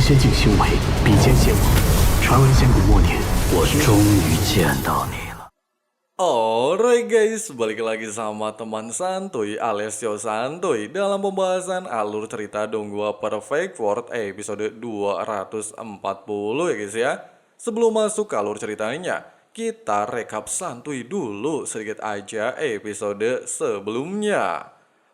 仙境修为，比肩仙王。传闻仙古末年，我终于见到你了。Alright guys, balik lagi sama teman santuy alias Yo Santuy dalam pembahasan alur cerita Donghua Perfect World episode 240 ya guys ya. Sebelum masuk ke alur ceritanya, kita rekap santuy dulu sedikit aja episode sebelumnya.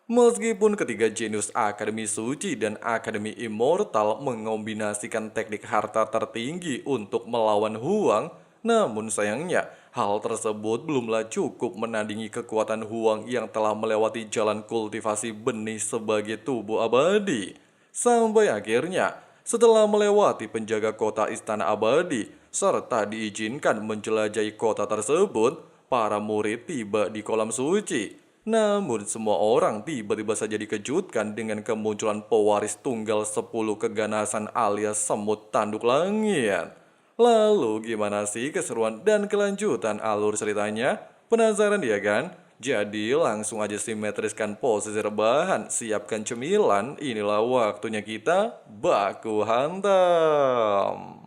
Meskipun ketiga jenius Akademi Suci dan Akademi Immortal mengombinasikan teknik harta tertinggi untuk melawan Huang, namun sayangnya hal tersebut belumlah cukup menandingi kekuatan Huang yang telah melewati jalan kultivasi benih sebagai tubuh abadi. Sampai akhirnya, setelah melewati penjaga kota Istana Abadi, serta diizinkan menjelajahi kota tersebut, para murid tiba di kolam suci. Namun semua orang tiba-tiba saja dikejutkan dengan kemunculan pewaris tunggal 10 keganasan alias semut tanduk langit. Lalu gimana sih keseruan dan kelanjutan alur ceritanya? Penasaran ya kan? Jadi langsung aja simetriskan posisi rebahan, siapkan cemilan, inilah waktunya kita baku hantam.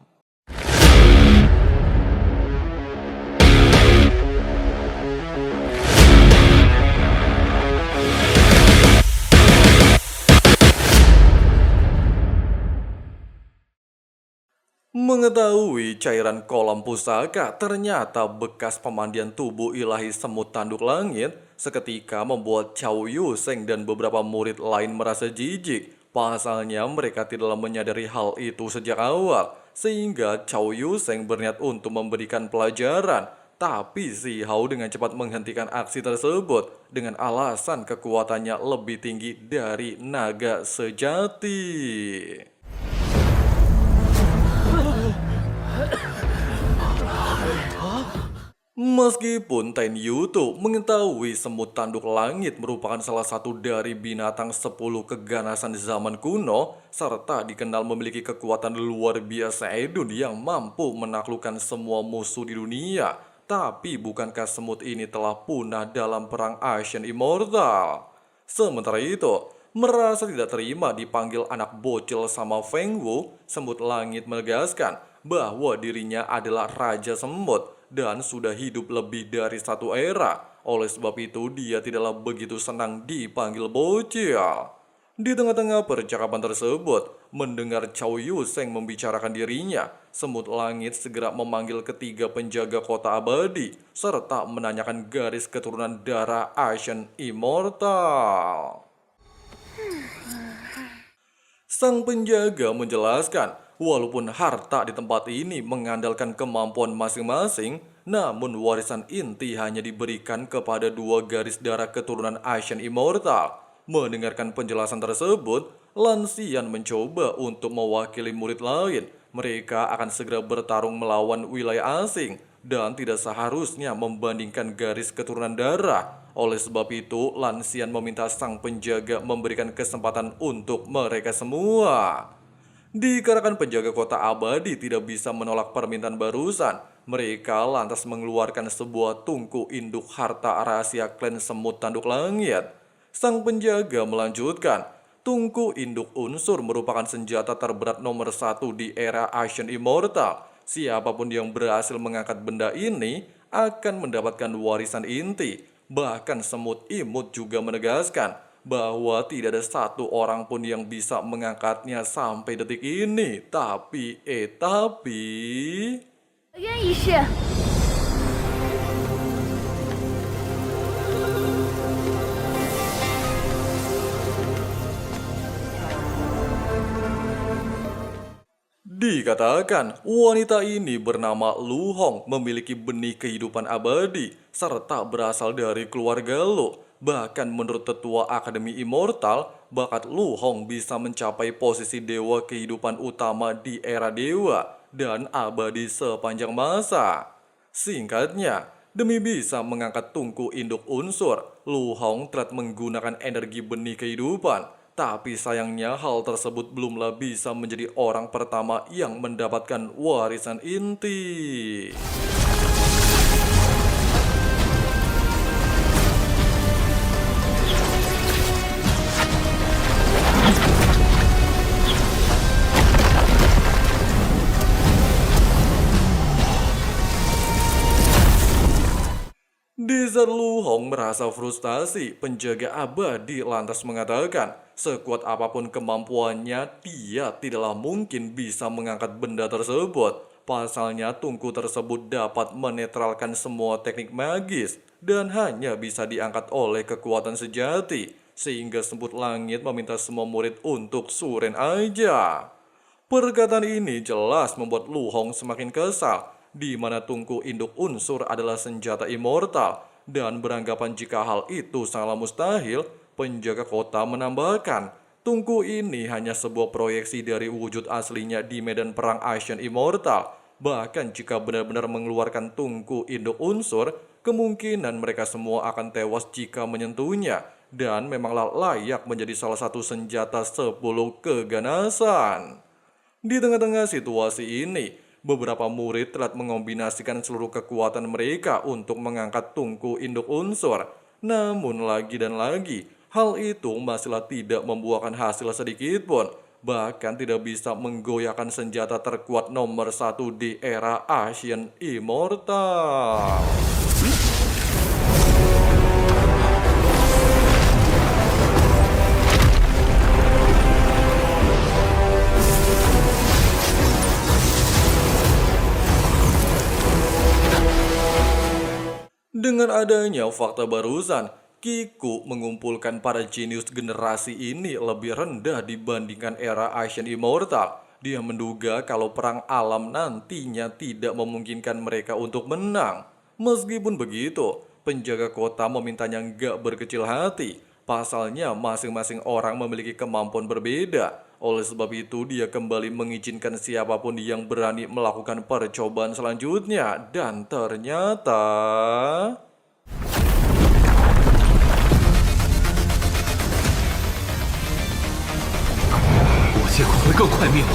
Mengetahui cairan kolam pusaka ternyata bekas pemandian tubuh ilahi semut tanduk langit, seketika membuat Cao Yuseng dan beberapa murid lain merasa jijik. Pasalnya mereka tidaklah menyadari hal itu sejak awal, sehingga Cao Yuseng berniat untuk memberikan pelajaran. Tapi si Hao dengan cepat menghentikan aksi tersebut dengan alasan kekuatannya lebih tinggi dari naga sejati. Meskipun Ten Yutu mengetahui semut tanduk langit merupakan salah satu dari binatang 10 keganasan zaman kuno, serta dikenal memiliki kekuatan luar biasa edun yang mampu menaklukkan semua musuh di dunia, tapi bukankah semut ini telah punah dalam perang Asian Immortal? Sementara itu, merasa tidak terima dipanggil anak bocil sama Feng Wu, semut langit menegaskan bahwa dirinya adalah Raja Semut dan sudah hidup lebih dari satu era. Oleh sebab itu dia tidaklah begitu senang dipanggil bocil. Di tengah-tengah percakapan tersebut, mendengar Cao Yuseng membicarakan dirinya, semut langit segera memanggil ketiga penjaga kota abadi serta menanyakan garis keturunan darah Asian Immortal. Sang penjaga menjelaskan, walaupun harta di tempat ini mengandalkan kemampuan masing-masing, namun warisan inti hanya diberikan kepada 2 garis darah keturunan Asian Immortal. Mendengarkan penjelasan tersebut, Lan Xian mencoba untuk mewakili murid lain. Mereka akan segera bertarung melawan wilayah asing dan tidak seharusnya membandingkan garis keturunan darah. Oleh sebab itu, Lan Xian meminta sang penjaga memberikan kesempatan untuk mereka semua. Dikarenakan penjaga kota abadi tidak bisa menolak permintaan barusan, mereka lantas mengeluarkan sebuah tungku induk harta rahasia klan semut tanduk langit. Sang penjaga melanjutkan, tungku induk unsur merupakan senjata terberat nomor 1 di era Asian Immortal. Siapapun yang berhasil mengangkat benda ini akan mendapatkan warisan inti. Bahkan semut imut juga menegaskan bahwa tidak ada satu orang pun yang bisa mengangkatnya sampai detik ini. Tapi... 愿意是。 Dikatakan wanita ini bernama Lu Hong memiliki benih kehidupan abadi serta berasal dari keluarga Lu. Bahkan menurut tetua Akademi Immortal, bakat Lu Hong bisa mencapai posisi dewa kehidupan utama di era dewa dan abadi sepanjang masa. Singkatnya, demi bisa mengangkat tungku induk unsur, Lu Hong telah menggunakan energi benih kehidupan. Tapi sayangnya hal tersebut belumlah bisa menjadi orang pertama yang mendapatkan warisan inti. Di saat Lu Hong merasa frustasi, penjaga abadi lantas mengatakan, sekuat apapun kemampuannya, dia tidaklah mungkin bisa mengangkat benda tersebut. Pasalnya tungku tersebut dapat menetralkan semua teknik magis dan hanya bisa diangkat oleh kekuatan sejati. Sehingga semut langit meminta semua murid untuk suren aja. Perkataan ini jelas membuat Lu Hong semakin kesal, di mana tungku induk unsur adalah senjata immortal, dan beranggapan jika hal itu sangatlah mustahil, penjaga kota menambahkan, tungku ini hanya sebuah proyeksi dari wujud aslinya di medan perang Asian Immortal. Bahkan jika benar-benar mengeluarkan tungku induk unsur, kemungkinan mereka semua akan tewas jika menyentuhnya, dan memanglah layak menjadi salah satu senjata 10 keganasan. Di tengah-tengah situasi ini, beberapa murid telah mengombinasikan seluruh kekuatan mereka untuk mengangkat tungku induk unsur. Namun lagi dan lagi, hal itu masihlah tidak membuahkan hasil sedikit pun. Bahkan tidak bisa menggoyahkan senjata terkuat nomor 1 di era Asian Immortal. Dengan adanya fakta barusan, Kiku mengumpulkan para jenius generasi ini lebih rendah dibandingkan era Asian Immortal. Dia menduga kalau perang alam nantinya tidak memungkinkan mereka untuk menang. Meskipun begitu, penjaga kota memintanya nggak berkecil hati. Pasalnya masing-masing orang memiliki kemampuan berbeda. Oleh sebab itu dia kembali mengizinkan siapapun yang berani melakukan percobaan selanjutnya. Dan ternyata... 我结果会更快灭亡。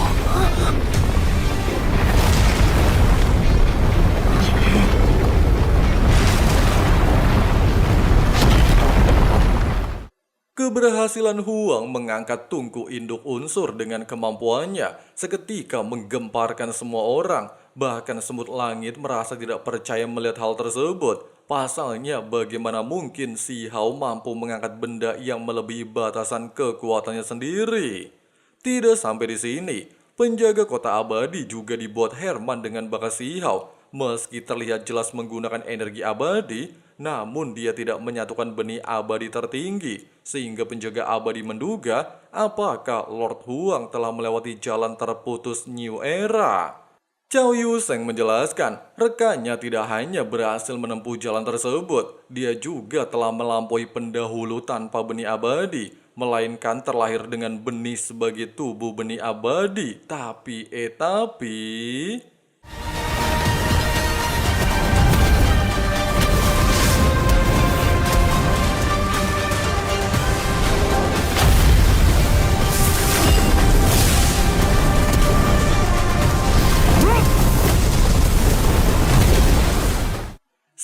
Keberhasilan Huang mengangkat tungku induk unsur dengan kemampuannya seketika menggemparkan semua orang. Bahkan semut langit merasa tidak percaya melihat hal tersebut. Pasalnya bagaimana mungkin si Hao mampu mengangkat benda yang melebihi batasan kekuatannya sendiri. Tidak sampai di sini, penjaga kota abadi juga dibuat Herman dengan bakat si Hao. Meski terlihat jelas menggunakan energi abadi, namun dia tidak menyatukan benih abadi tertinggi, sehingga penjaga abadi menduga apakah Lord Huang telah melewati jalan terputus New Era. Cao Yuseng menjelaskan, rekannya tidak hanya berhasil menempuh jalan tersebut, dia juga telah melampaui pendahulu tanpa benih abadi, melainkan terlahir dengan benih sebagai tubuh benih abadi. Tapi...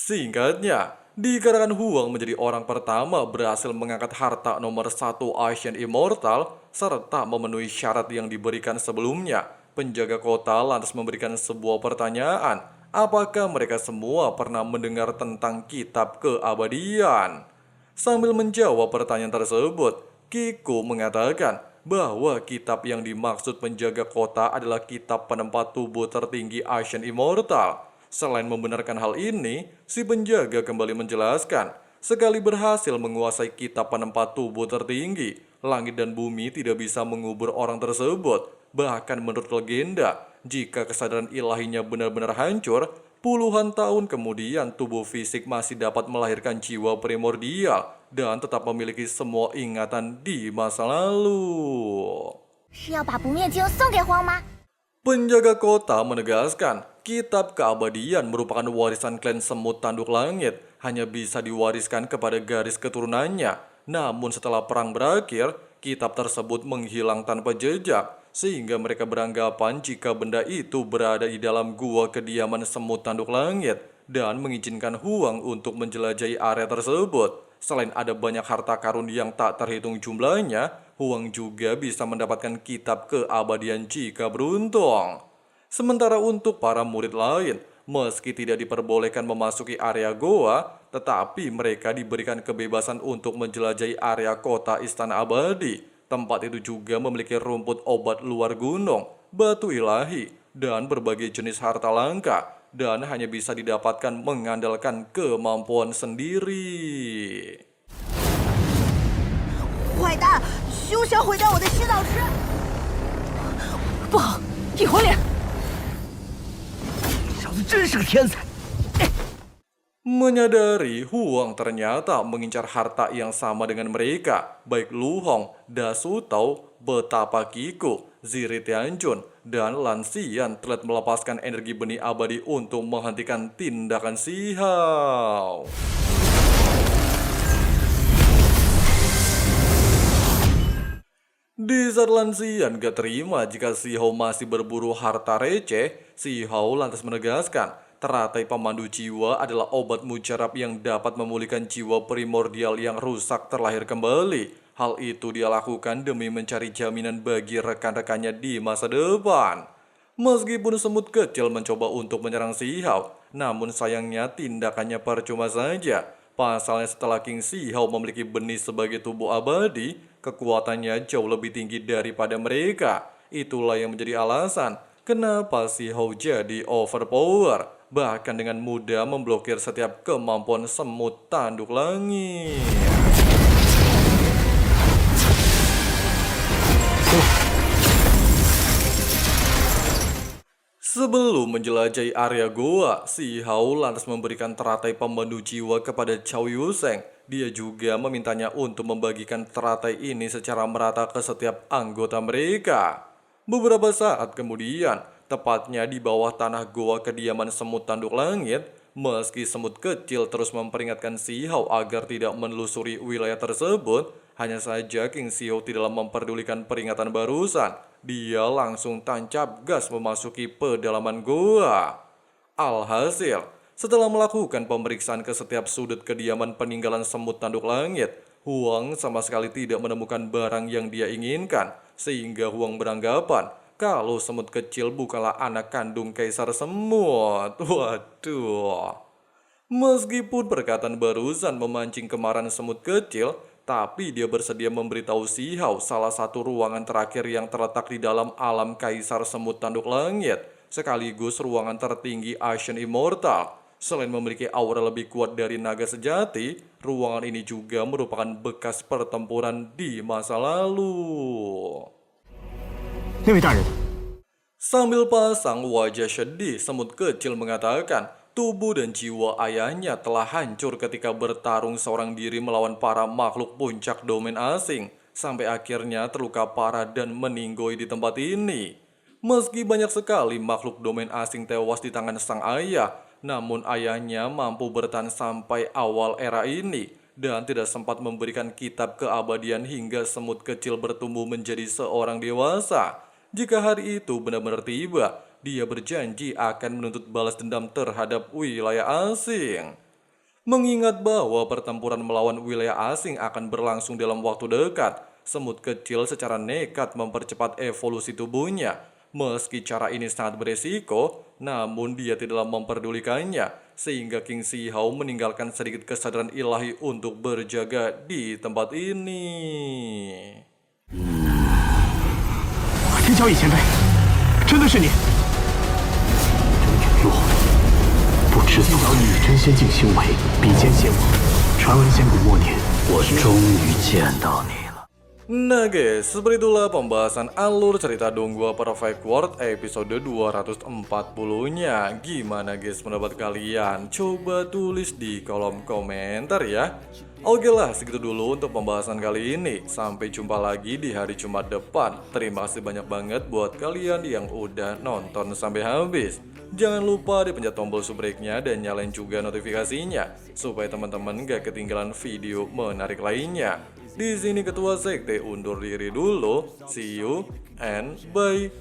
Singkatnya, dikarenakan Huang menjadi orang pertama berhasil mengangkat harta nomor 1 Asian Immortal serta memenuhi syarat yang diberikan sebelumnya, penjaga kota lantas memberikan sebuah pertanyaan. Apakah mereka semua pernah mendengar tentang kitab keabadian? Sambil menjawab pertanyaan tersebut, Kiko mengatakan bahwa kitab yang dimaksud penjaga kota adalah kitab penempat tubuh tertinggi Asian Immortal. Selain membenarkan hal ini, si penjaga kembali menjelaskan, sekali berhasil menguasai kitab penempat tubuh tertinggi, langit dan bumi tidak bisa mengubur orang tersebut. Bahkan menurut legenda, jika kesadaran ilahinya benar-benar hancur, puluhan tahun kemudian tubuh fisik masih dapat melahirkan jiwa primordial dan tetap memiliki semua ingatan di masa lalu. 是要把不灭经送给荒吗？ Penjaga kota menegaskan, kitab keabadian merupakan warisan klan semut tanduk langit, hanya bisa diwariskan kepada garis keturunannya. Namun setelah perang berakhir, kitab tersebut menghilang tanpa jejak, sehingga mereka beranggapan jika benda itu berada di dalam gua kediaman semut tanduk langit, dan mengizinkan Huang untuk menjelajahi area tersebut. Selain ada banyak harta karun yang tak terhitung jumlahnya, Huang juga bisa mendapatkan kitab keabadian jika beruntung. Sementara untuk para murid lain, Meski tidak diperbolehkan memasuki area goa, tetapi mereka diberikan kebebasan untuk menjelajahi area kota Istana Abadi. Tempat itu juga memiliki rumput obat luar gunung, batu ilahi, dan berbagai jenis harta langka, dan hanya bisa didapatkan mengandalkan kemampuan sendiri. 坏蛋，休想毁掉我的洗澡池！不好，地火脸！小子真是个天才。 Menyadari Huang ternyata mengincar harta yang sama dengan mereka, baik Lu Hong, Da Su Tao, betapa Kiku, Ziri Tianjun, dan Lan Xian telah melepaskan energi benih abadi untuk menghentikan tindakan Si Hao. Di saat Lan Xian gak terima jika Si Hao masih berburu harta receh, Si Hao lantas menegaskan teratai pemandu jiwa adalah obat mujarab yang dapat memulihkan jiwa primordial yang rusak terlahir kembali. Hal itu dia lakukan demi mencari jaminan bagi rekan-rekannya di masa depan. Meskipun semut kecil mencoba untuk menyerang Si Hao, namun sayangnya tindakannya percuma saja. Pasalnya setelah King Si Hao memiliki benih sebagai tubuh abadi, kekuatannya jauh lebih tinggi daripada mereka. Itulah yang menjadi alasan kenapa Si Hao jadi overpower, bahkan dengan mudah memblokir setiap kemampuan semut tanduk langit. Sebelum menjelajahi area goa, Si Hao lantas memberikan teratai pemandu jiwa kepada Cao Yuseng. Dia juga memintanya untuk membagikan teratai ini secara merata ke setiap anggota mereka. Beberapa saat kemudian, tepatnya di bawah tanah goa kediaman semut tanduk langit, meski semut kecil terus memperingatkan Si Hao agar tidak menelusuri wilayah tersebut, hanya saja King Si Hao tidak memperdulikan peringatan barusan. Dia langsung tancap gas memasuki pedalaman goa. Alhasil, setelah melakukan pemeriksaan ke setiap sudut kediaman peninggalan semut tanduk langit, Huang sama sekali tidak menemukan barang yang dia inginkan, sehingga Huang beranggapan kalau semut kecil bukanlah anak kandung kaisar semut. Waduh. Meskipun perkataan barusan memancing kemarahan semut kecil, tapi dia bersedia memberitahu Si Hao salah satu ruangan terakhir yang terletak di dalam alam kaisar semut tanduk langit, sekaligus ruangan tertinggi Ancient Immortal. Selain memiliki aura lebih kuat dari naga sejati, ruangan ini juga merupakan bekas pertempuran di masa lalu. 那位大人， Sambil pasang wajah sedih, semut kecil mengatakan tubuh dan jiwa ayahnya telah hancur ketika bertarung seorang diri melawan para makhluk puncak domain asing, sampai akhirnya terluka parah dan meninggoy di tempat ini. Meski banyak sekali makhluk domain asing tewas di tangan sang ayah, namun ayahnya mampu bertahan sampai awal era ini dan tidak sempat memberikan kitab keabadian hingga semut kecil bertumbuh menjadi seorang dewasa. Jika hari itu benar-benar tiba, dia berjanji akan menuntut balas dendam terhadap wilayah asing. Mengingat bahwa pertempuran melawan wilayah asing akan berlangsung dalam waktu dekat, semut kecil secara nekat mempercepat evolusi tubuhnya. Meski cara ini sangat beresiko, namun dia tidaklah memperdulikannya, sehingga King Si Hao meninggalkan sedikit kesadaran ilahi untuk berjaga di tempat ini. 真小乙前辈，真的是你！真陨落，不知所以女真仙境修为，比肩仙王。传闻仙古末年，我终于见到你了。 Nah guys, seperti itulah pembahasan alur cerita Donghua Perfect World episode 240-nya. Gimana guys pendapat kalian? Coba tulis di kolom komentar ya. Oke lah, segitu dulu untuk pembahasan kali ini. Sampai jumpa lagi di hari Jumat depan. Terima kasih banyak banget buat kalian yang udah nonton sampai habis. Jangan lupa dipencet tombol subscribe-nya dan nyalain juga notifikasinya supaya teman-teman gak ketinggalan video menarik lainnya. Di sini Ketua Sekte undur diri dulu. See you and bye.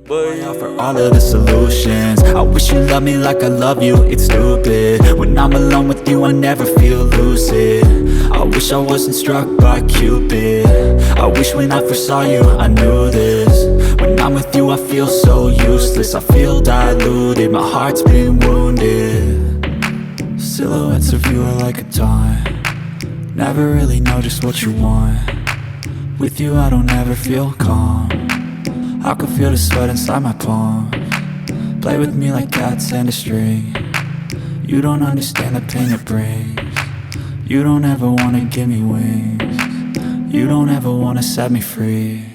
Bye. For all of the solutions, I wish you loved me like I love you. It's stupid. When I'm alone with you, I never feel lucid. I wish I wasn't struck by Cupid. I wish when I first saw you, I knew this. When I'm with you I feel so useless, I feel diluted, my heart's been wounded. Silhouettes of you are like a taunt, never really know just what you want. With you I don't ever feel calm, I can feel the sweat inside my palms. Play with me like cats and a string, you don't understand the pain it brings. You don't ever wanna give me wings, you don't ever wanna set me free.